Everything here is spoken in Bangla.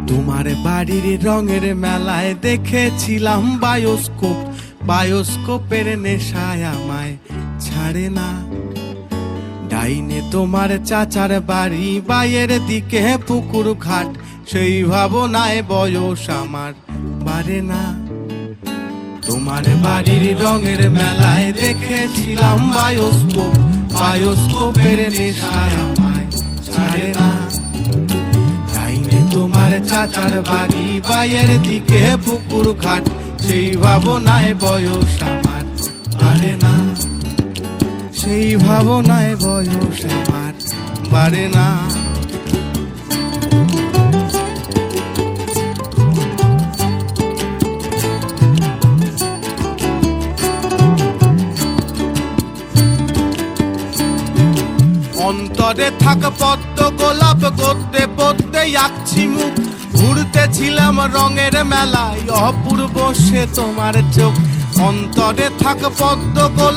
তোমার বাড়ির রঙের মেলায় দেখেছিলাম বায়োস্কোপ, বায়োস্কোপের নেশায় আমায় ছাড়ে না। ডাইনে তোমার চাচার বাড়ি, বাইয়ের দিকে পুকুর ঘাট, সেই ভাবনায় বয়স আমার বাড়ে না। তোমার বাড়ির রঙের মেলায় দেখেছিলাম বায়োস্কোপ, বায়োস্কোপের নেশায় আমায় ছাড়ে না। ডাইনে তোমার চাচার বাড়ি, বাইয়ের দিকে পুকুর ঘাট, সেই ভাবনায় বয়স আমার বাড়ে না। সেই ভাবনায় বয়স আমার বাড়ে না। অন্তরে থাক পদ্ম গোলাপ, গদ্যে পদ্মে আঁকছি মুখ, ঘুরতেছিলাম রঙের মেলায়, অপূর্ব সে তোমার চোখ। অন্তরে থাক পদ্ম গোলাপ।